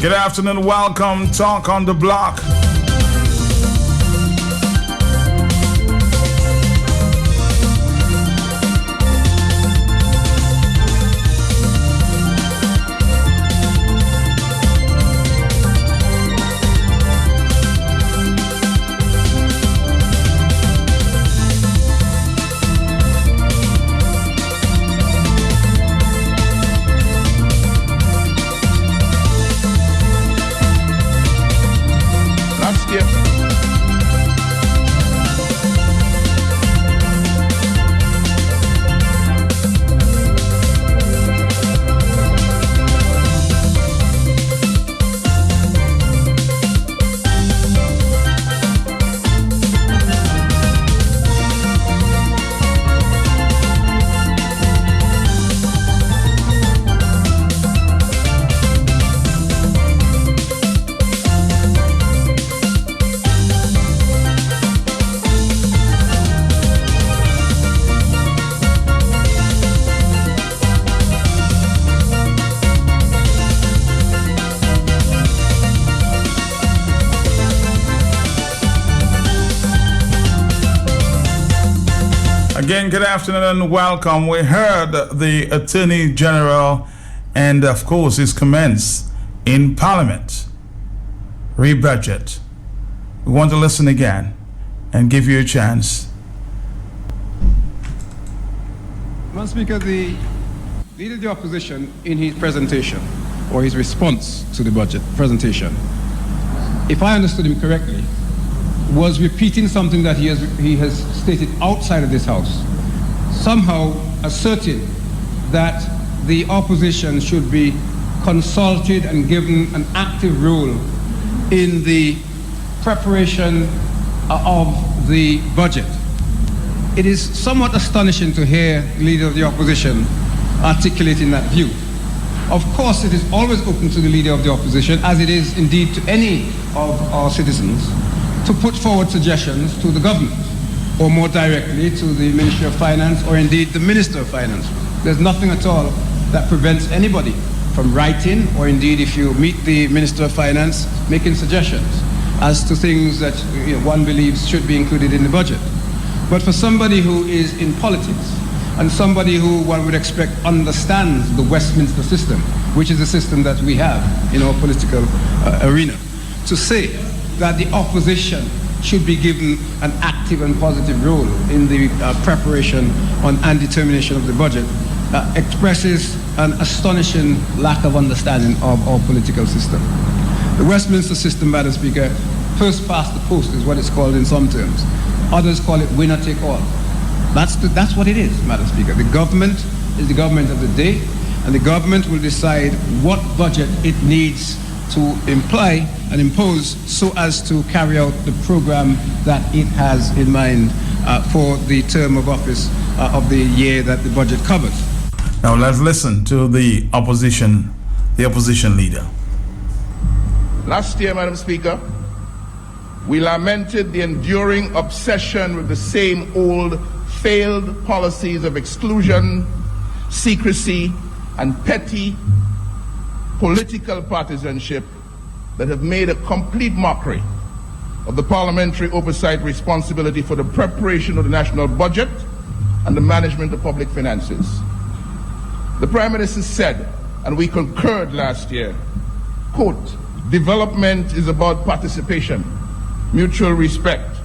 Good afternoon, welcome, Talk on the Block. Again, good afternoon and welcome. We heard the Attorney General and, of course, his comments in Parliament. Re-budget. We want to listen again and give you a chance. Madam Speaker, the Leader of the Opposition in his presentation, or his response to the budget presentation, if I understood him correctly, was repeating something that he has stated outside of this House, somehow asserting that the opposition should be consulted and given an active role in the preparation of the budget. It is somewhat astonishing to hear the Leader of the Opposition articulating that view. Of course, it is always open to the Leader of the Opposition, as it is indeed to any of our citizens, to put forward suggestions to the government, or more directly to the Ministry of Finance, or indeed the Minister of Finance. There's nothing at all that prevents anybody from writing, or indeed if you meet the Minister of Finance, making suggestions as to things that one believes should be included in the budget. But for somebody who is in politics, and somebody who one would expect understands the Westminster system, which is the system that we have in our political arena, to say that the opposition should be given an active and positive role in the preparation and determination of the budget expresses an astonishing lack of understanding of our political system. The Westminster system, Madam Speaker, first past the post is what it's called in some terms. Others call it winner take all. That's what it is, Madam Speaker. The government is the government of the day, and the government will decide what budget it needs to imply and impose so as to carry out the program that it has in mind for the term of office of the year that the budget covers. Now let's listen to the opposition leader. Last year, Madam Speaker, we lamented the enduring obsession with the same old failed policies of exclusion, secrecy, and petty political partisanship that have made a complete mockery of the parliamentary oversight responsibility for the preparation of the national budget and the management of public finances. The Prime Minister said, and we concurred last year, quote, "Development is about participation, mutual respect,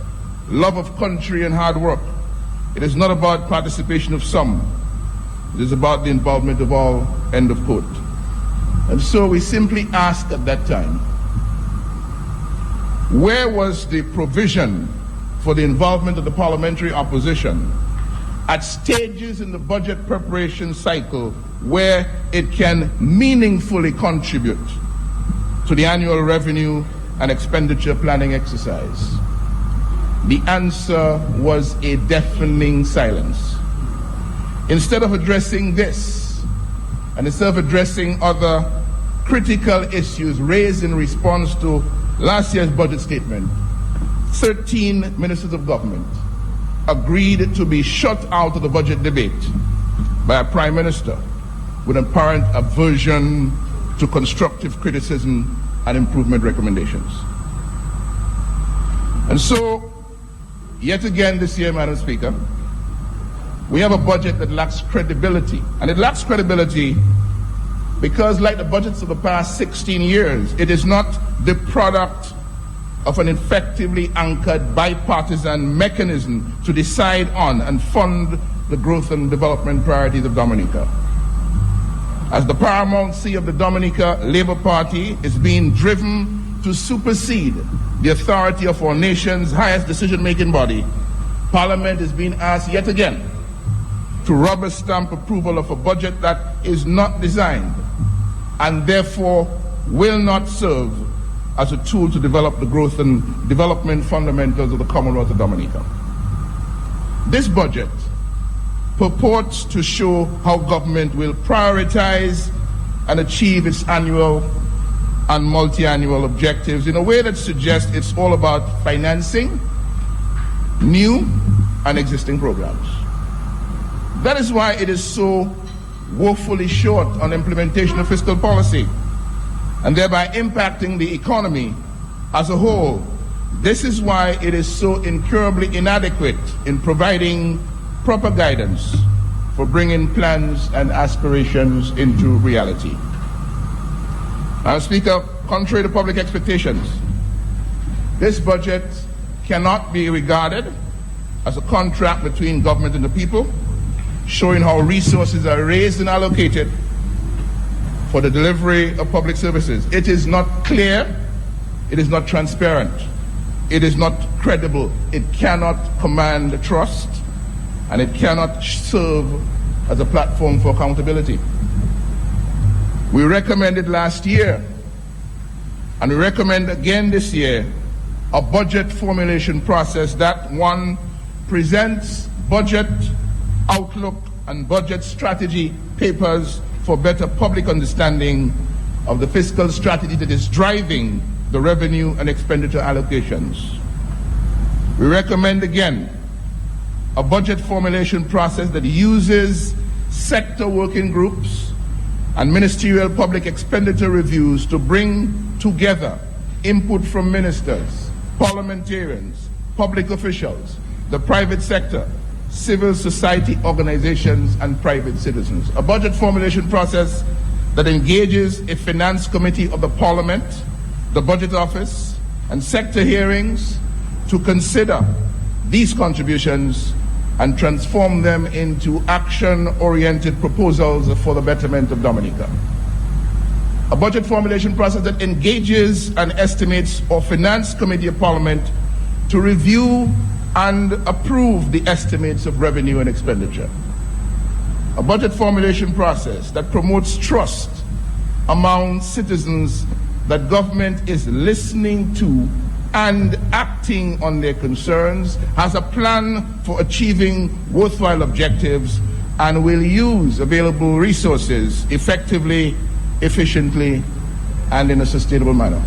love of country and hard work. It is not about participation of some. It is about the involvement of all," end of quote. And so we simply asked at that time, where was the provision for the involvement of the parliamentary opposition at stages in the budget preparation cycle where it can meaningfully contribute to the annual revenue and expenditure planning exercise? The answer was a deafening silence. Instead of addressing this, and instead of addressing other critical issues raised in response to last year's budget statement, 13 ministers of government agreed to be shut out of the budget debate by a prime minister with apparent aversion to constructive criticism and improvement recommendations. And so, yet again this year, Madam Speaker, we have a budget that lacks credibility. And it lacks credibility because, like the budgets of the past 16 years, it is not the product of an effectively anchored bipartisan mechanism to decide on and fund the growth and development priorities of Dominica. As the paramountcy of the Dominica Labour Party is being driven to supersede the authority of our nation's highest decision-making body, Parliament is being asked yet again to rubber stamp approval of a budget that is not designed and therefore will not serve as a tool to develop the growth and development fundamentals of the Commonwealth of Dominica. This budget purports to show how government will prioritize and achieve its annual and multi-annual objectives in a way that suggests it's all about financing new and existing programs. That is why it is so woefully short on implementation of fiscal policy and thereby impacting the economy as a whole. This is why it is so incurably inadequate in providing proper guidance for bringing plans and aspirations into reality. Madam Speaker, contrary to public expectations, this budget cannot be regarded as a contract between government and the people, showing how resources are raised and allocated for the delivery of public services. It is not clear, it is not transparent, it is not credible, it cannot command trust, and it cannot serve as a platform for accountability. We recommended last year, and we recommend again this year, a budget formulation process that, one, presents budget outlook and budget strategy papers for better public understanding of the fiscal strategy that is driving the revenue and expenditure allocations. We recommend again a budget formulation process that uses sector working groups and ministerial public expenditure reviews to bring together input from ministers, parliamentarians, public officials, the private sector, civil society organizations, and private citizens. A budget formulation process that engages a finance committee of the Parliament, the Budget Office, and sector hearings to consider these contributions and transform them into action-oriented proposals for the betterment of Dominica. A budget formulation process that engages and estimates our Finance Committee of Parliament to review and approve the estimates of revenue and expenditure. A budget formulation process that promotes trust among citizens that government is listening to and acting on their concerns, has a plan for achieving worthwhile objectives, and will use available resources effectively, efficiently, and in a sustainable manner.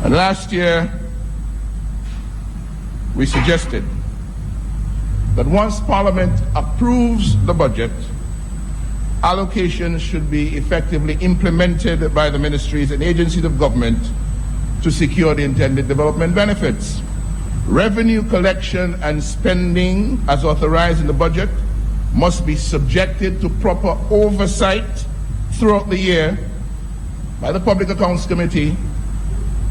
And last year, we suggested that once Parliament approves the budget, allocations should be effectively implemented by the ministries and agencies of government to secure the intended development benefits. Revenue collection and spending, as authorized in the budget, must be subjected to proper oversight throughout the year by the Public Accounts Committee,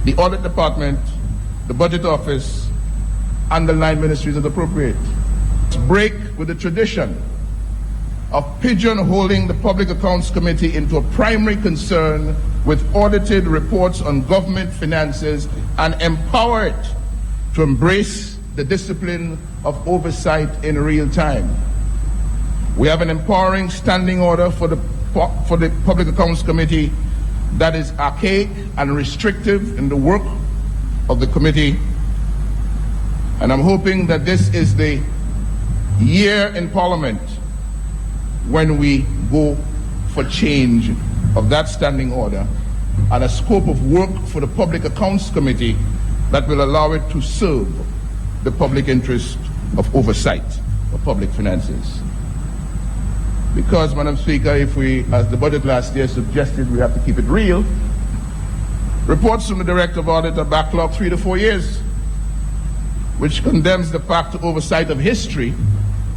the Audit Department, the Budget Office, and the line ministries as appropriate. Break with the tradition of pigeonholing the Public Accounts Committee into a primary concern with audited reports on government finances and empower it to embrace the discipline of oversight in real time. We have an empowering standing order for the Public Accounts Committee that is archaic and restrictive in the work of the committee. And I'm hoping that this is the year in Parliament when we go for change of that standing order and a scope of work for the Public Accounts Committee that will allow it to serve the public interest of oversight of public finances. Because, Madam Speaker, if we, as the budget last year suggested, we have to keep it real, Reports from the Director of Audit are backlogged 3 to 4 years, which condemns the fact to oversight of history,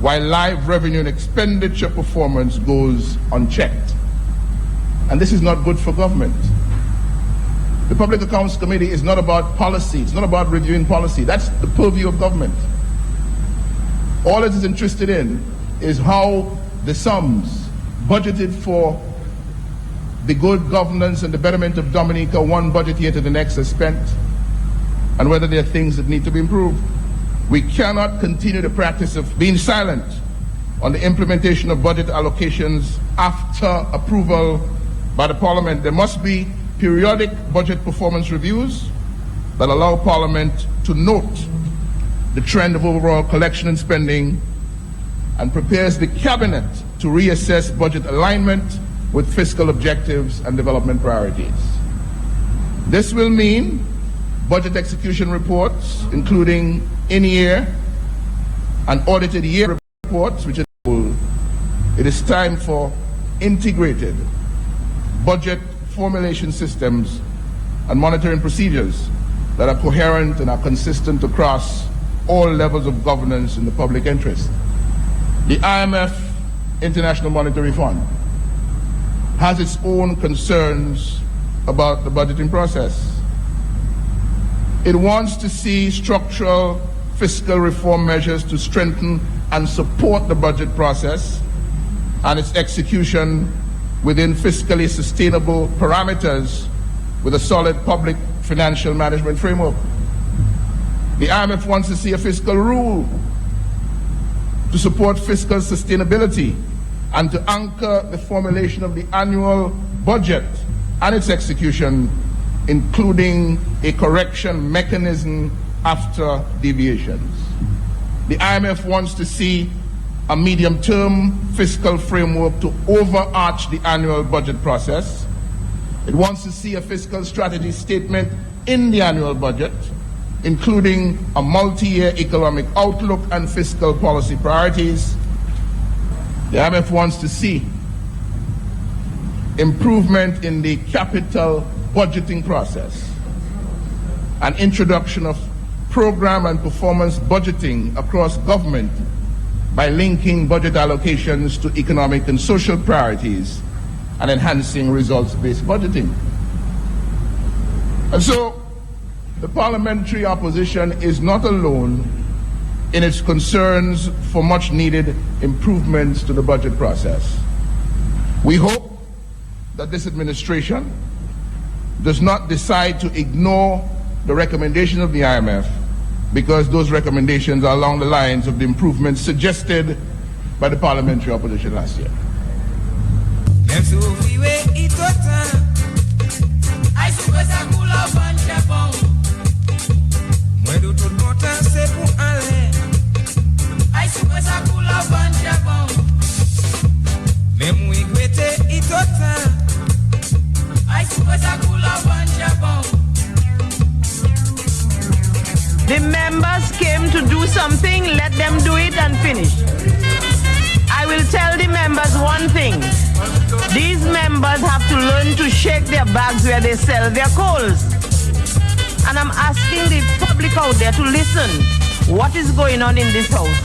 while live revenue and expenditure performance goes unchecked. And this is not good for government. The Public Accounts Committee is not about policy. It's not about reviewing policy. That's the purview of government. All it is interested in is how the sums budgeted for the good governance and the betterment of Dominica one budget year to the next are spent, and whether there are things that need to be improved. We cannot continue the practice of being silent on the implementation of budget allocations after approval by the Parliament. There must be periodic budget performance reviews that allow Parliament to note the trend of overall collection and spending, and prepares the Cabinet to reassess budget alignment with fiscal objectives and development priorities. This will mean budget execution reports, including in-year and audited year reports, which is full. It is time for integrated budget formulation systems and monitoring procedures that are coherent and are consistent across all levels of governance in the public interest. The IMF International Monetary Fund has its own concerns about the budgeting process. It wants to see structural fiscal reform measures to strengthen and support the budget process and its execution within fiscally sustainable parameters with a solid public financial management framework. The IMF wants to see a fiscal rule to support fiscal sustainability and to anchor the formulation of the annual budget and its execution, including a correction mechanism after deviations. The IMF wants to see a medium-term fiscal framework to overarch the annual budget process. It wants to see a fiscal strategy statement in the annual budget, including a multi-year economic outlook and fiscal policy priorities. The IMF wants to see improvement in the capital budgeting process, an introduction of program and performance budgeting across government by linking budget allocations to economic and social priorities and enhancing results-based budgeting. And so the parliamentary opposition is not alone in its concerns for much-needed improvements to the budget process. We hope that this administration does not decide to ignore the recommendations of the IMF, because those recommendations are along the lines of the improvements suggested by the parliamentary opposition last year. The members came to do something, let them do it and finish. I will tell the members one thing. These members have to learn to shake their bags where they sell their coals. And I'm asking the public out there to listen. What is going on in this house?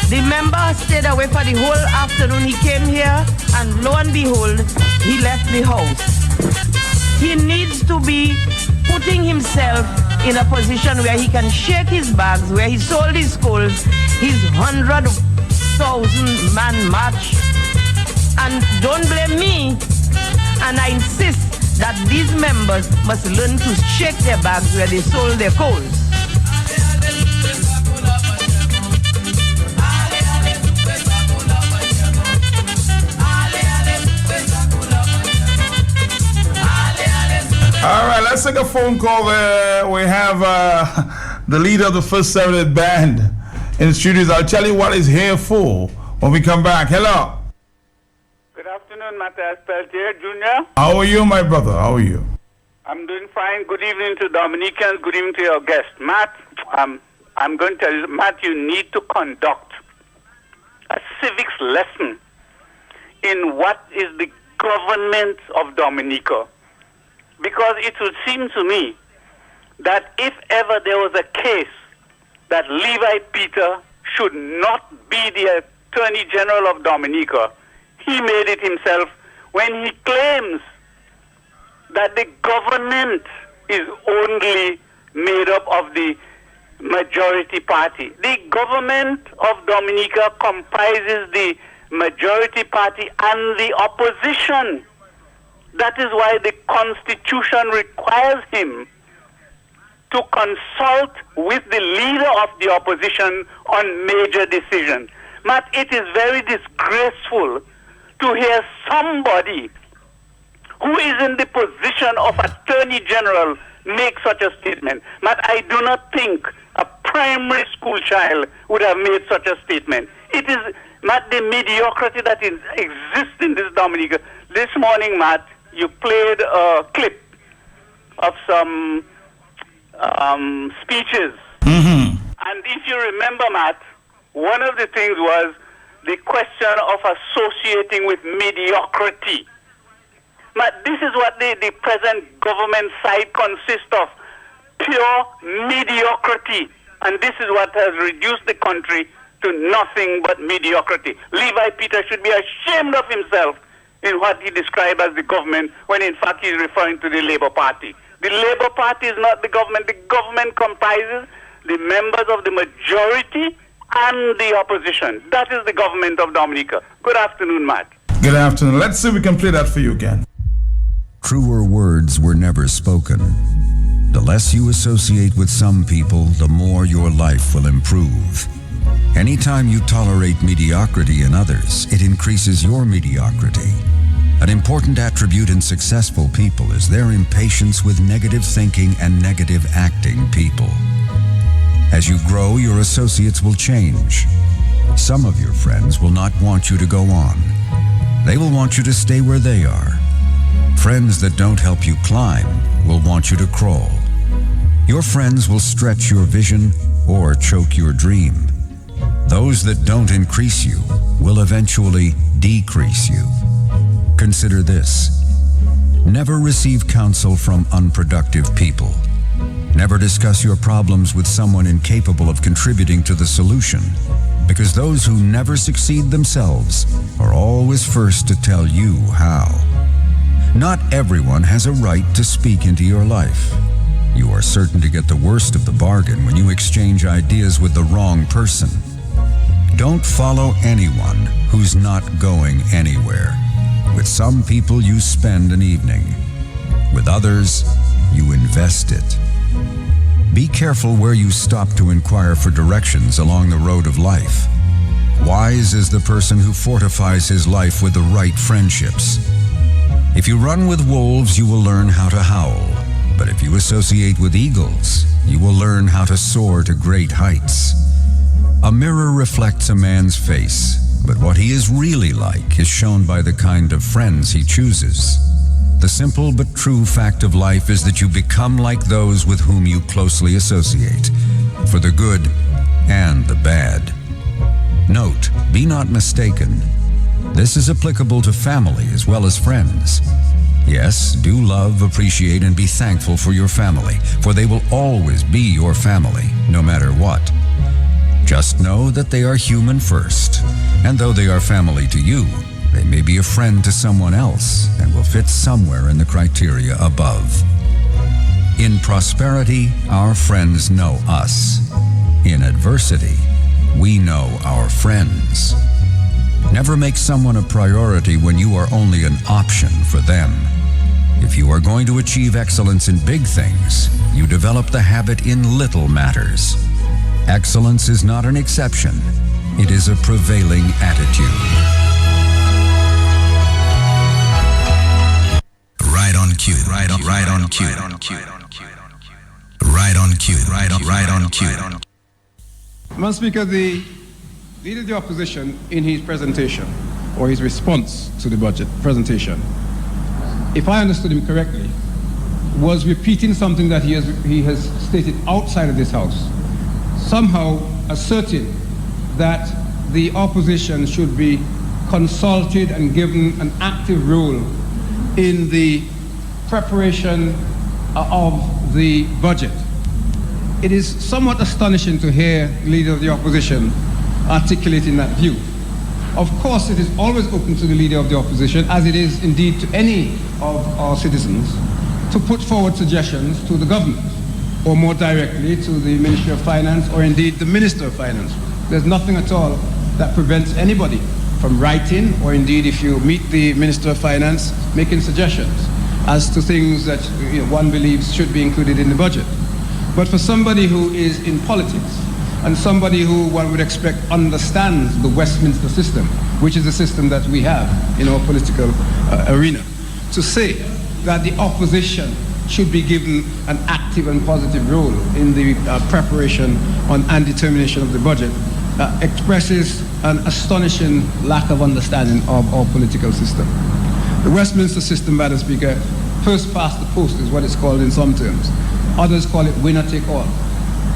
The member stayed away for the whole afternoon. He came here and lo and behold, he left the house. He needs to be putting himself in a position where he can shake his bags, where he sold his coals, his 100,000 man march. And don't blame me. And I insist that these members must learn to shake their bags where they sold their coals. All right, let's take a phone call there. We have the leader of the First Saturday Band in the studios. I'll tell you what he's here for when we come back. Hello. Good afternoon, Matthias Peltier Jr. How are you, my brother? How are you? I'm doing fine. Good evening to Dominicans. Good evening to your guest. Matt, I'm going to tell you, Matt, you need to conduct a civics lesson in what is the government of Dominica. because it would seem to me that if ever there was a case that Levi Peter should not be the Attorney General of Dominica, he made it himself when he claims that the government is only made up of the majority party. The government of Dominica comprises the majority party and the opposition. That is why the Constitution requires him to consult with the leader of the opposition on major decisions. Matt, it is very disgraceful to hear somebody who is in the position of Attorney General make such a statement. Matt, I do not think a primary school child would have made such a statement. It is, Matt, the mediocrity that exists in this Dominica. This morning, Matt, you played a clip of some speeches. Mm-hmm. And if you remember, Matt, one of the things was the question of associating with mediocrity. Matt, this is what the present government side consists of, pure mediocrity. And this is what has reduced the country to nothing but mediocrity. Levi Peter should be ashamed of himself in what he described as the government, when in fact he's referring to the Labour Party. The Labour Party is not the government. The government comprises the members of the majority and the opposition. That is the government of Dominica. Good afternoon, Matt. Good afternoon. Let's see if we can play that for you again. Truer words were never spoken. The less you associate with some people, the more your life will improve. Anytime you tolerate mediocrity in others, it increases your mediocrity. An important attribute in successful people is their impatience with negative thinking and negative acting people. As you grow, your associates will change. Some of your friends will not want you to go on. They will want you to stay where they are. Friends that don't help you climb will want you to crawl. Your friends will stretch your vision or choke your dream. Those that don't increase you will eventually decrease you. Consider this. Never receive counsel from unproductive people. Never discuss your problems with someone incapable of contributing to the solution, because those who never succeed themselves are always first to tell you how. Not everyone has a right to speak into your life. You are certain to get the worst of the bargain when you exchange ideas with the wrong person. Don't follow anyone who's not going anywhere. With some people, you spend an evening. With others, you invest it. Be careful where you stop to inquire for directions along the road of life. Wise is the person who fortifies his life with the right friendships. If you run with wolves, you will learn how to howl. But if you associate with eagles, you will learn how to soar to great heights. A mirror reflects a man's face, but what he is really like is shown by the kind of friends he chooses. The simple but true fact of life is that you become like those with whom you closely associate, for the good and the bad. Note, be not mistaken. This is applicable to family as well as friends. Yes, do love, appreciate, and be thankful for your family, for they will always be your family, no matter what. Just know that they are human first, and though they are family to you, they may be a friend to someone else and will fit somewhere in the criteria above. In prosperity, our friends know us. In adversity, we know our friends. Never make someone a priority when you are only an option for them. If you are going to achieve excellence in big things, you develop the habit in little matters. Excellence is not an exception. It is a prevailing attitude. Right on cue. Right on cue. Right on cue. Right on cue. Madam Speaker, the Leader of the Opposition in his presentation, or his response to the budget presentation, if I understood him correctly, was repeating something that he has stated outside of this House, somehow asserting that the opposition should be consulted and given an active role in the preparation of the budget, it is somewhat astonishing to hear the Leader of the Opposition articulating that view. Of course, it is always open to the Leader of the Opposition, as it is indeed to any of our citizens, to put forward suggestions to the government, or more directly to the Ministry of Finance, or indeed the Minister of Finance. There's nothing at all that prevents anybody from writing, or indeed if you meet the Minister of Finance, making suggestions as to things that one believes should be included in the budget. But for somebody who is in politics, and somebody who one would expect understands the Westminster system, which is the system that we have in our political arena, to say that the opposition should be given an active and positive role in the preparation on and determination of the budget expresses an astonishing lack of understanding of our political system. The Westminster system, Madam Speaker, first past the post is what it's called in some terms. Others call it winner take all.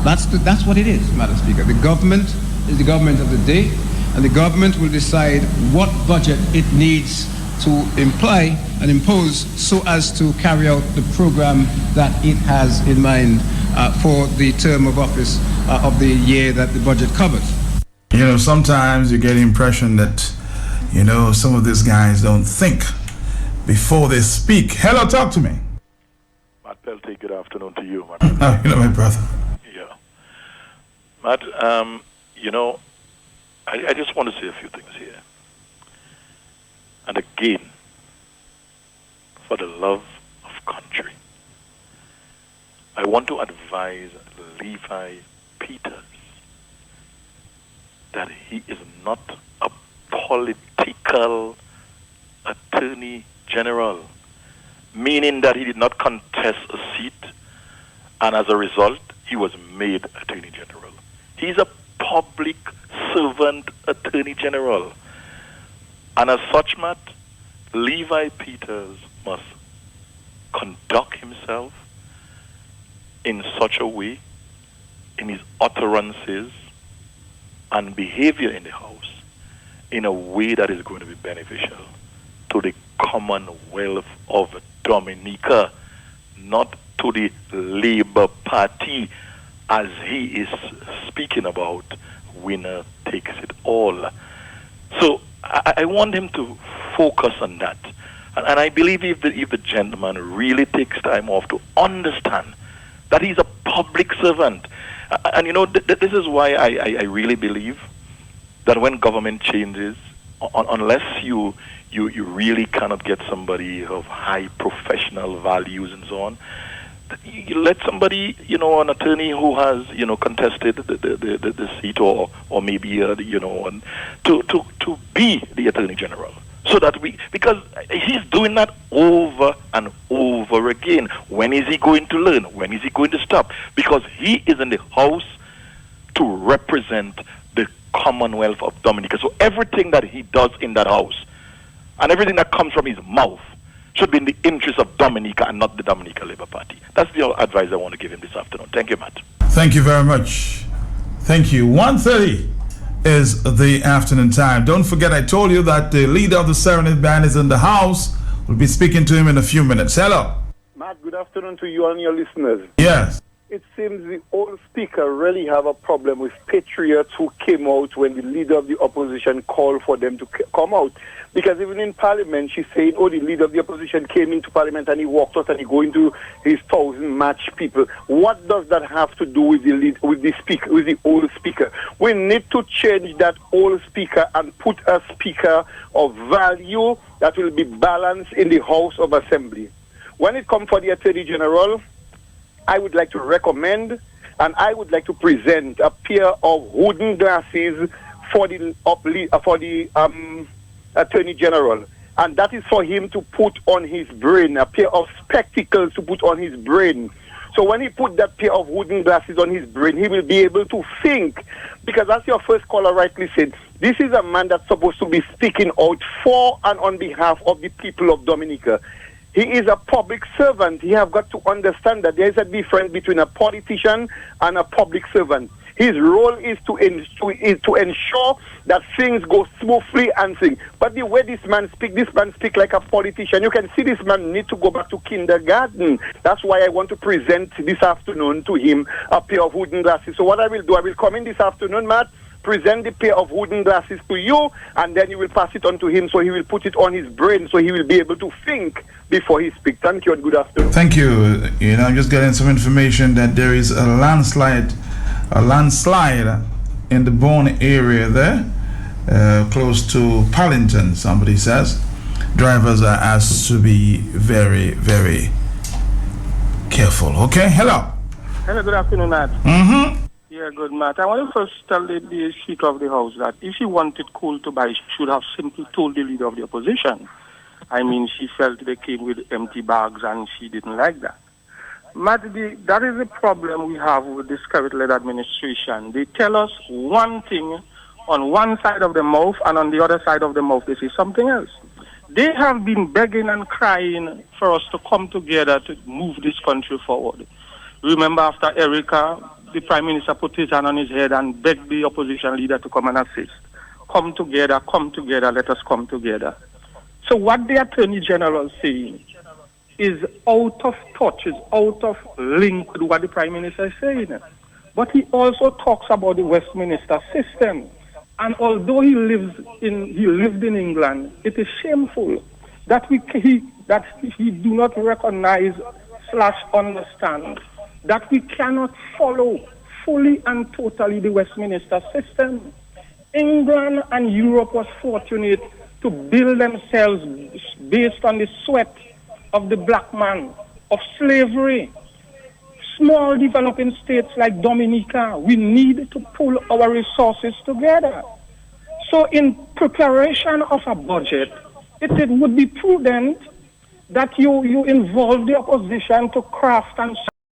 That's what it is, Madam Speaker. The government is the government of the day, and the government will decide what budget it needs to imply and impose so as to carry out the program that it has in mind for the term of office of the year that the budget covers. Sometimes you get the impression that, some of these guys don't think before they speak. Hello, talk to me. Matt Pelty, good afternoon to you, Matt. My brother. Yeah. Matt, I just want to say a few things here. And again, for the love of country, I want to advise Levi Peters that he is not a political attorney general, meaning that he did not contest a seat, and as a result, he was made attorney general. He's a public servant attorney general. And as such, Matt, Levi Peters must conduct himself in such a way, in his utterances and behavior in the House, in a way that is going to be beneficial to the Commonwealth of Dominica, not to the Labour Party, as he is speaking about, winner takes it all. So I want him to focus on that. And I believe if the gentleman really takes time off to understand that he's a public servant. And this is why I really believe that when government changes, unless you really cannot get somebody of high professional values and so on, you let somebody, an attorney who has, contested the seat or maybe, to be the Attorney General. So that because he's doing that over and over again. When is he going to learn? When is he going to stop? Because he is in the House to represent the Commonwealth of Dominica. So everything that he does in that House and everything that comes from his mouth should be in the interest of Dominica and not the Dominica Labour Party. That's the advice I want to give him this afternoon. Thank you, Matt. Thank you very much. Thank you. 1:30 is the afternoon time. Don't forget, I told you that the leader of the Serenade Band is in the house. We'll be speaking to him in a few minutes. Hello. Matt, good afternoon to you and your listeners. Yes. It seems the old speaker really have a problem with patriots who came out when the leader of the opposition called for them to come out. Because even in Parliament, she's saying, the leader of the opposition came into Parliament and he walked out and he go into his 1,000 match people. What does that have to do with the old speaker? We need to change that old speaker and put a speaker of value that will be balanced in the House of Assembly. When it comes for the Attorney General, I would like to recommend and I would like to present a pair of wooden glasses for the Attorney General, and that is for him to put on his brain, a pair of spectacles to put on his brain. So when he put that pair of wooden glasses on his brain, he will be able to think, because as your first caller rightly said, this is a man that's supposed to be speaking out for and on behalf of the people of Dominica. He is a public servant. He have got to understand that there is a difference between a politician and a public servant. His role is to ensure that things go smoothly and things. But the way this man speak like a politician. You can see this man need to go back to kindergarten. That's why I want to present this afternoon to him a pair of wooden glasses. So what I will do, I will come in this afternoon, Matt, present the pair of wooden glasses to you, and then you will pass it on to him, so he will put it on his brain, so he will be able to think before he speaks. Thank you and good afternoon. Thank you. I'm just getting some information that there is a landslide in the Bourne area there, close to Paddington, somebody says. Drivers are asked to be very, very careful. Okay, hello. Hello, good afternoon, Matt. Mm-hmm. Yeah, good, Matt. I want to first tell the Speaker of the House that if he wanted coal to buy, she should have simply told the Leader of the Opposition. I mean, she felt they came with empty bags and she didn't like that. Matt, that is the problem we have with this current-led administration. They tell us one thing on one side of the mouth, and on the other side of the mouth they say something else. They have been begging and crying for us to come together to move this country forward. Remember, after Erica, the Prime Minister put his hand on his head and begged the opposition leader to come and assist. Come together, let us come together. So what the Attorney General is saying is out of touch, is out of link with what the Prime Minister is saying. But he also talks about the Westminster system. And although he lived in England, it is shameful that he do not recognize / understand that we cannot follow fully and totally the Westminster system. England and Europe was fortunate to build themselves based on the sweat of the black man, of slavery. Small developing states like Dominica, we need to pull our resources together. So in preparation of a budget, it would be prudent that you involve the opposition to craft and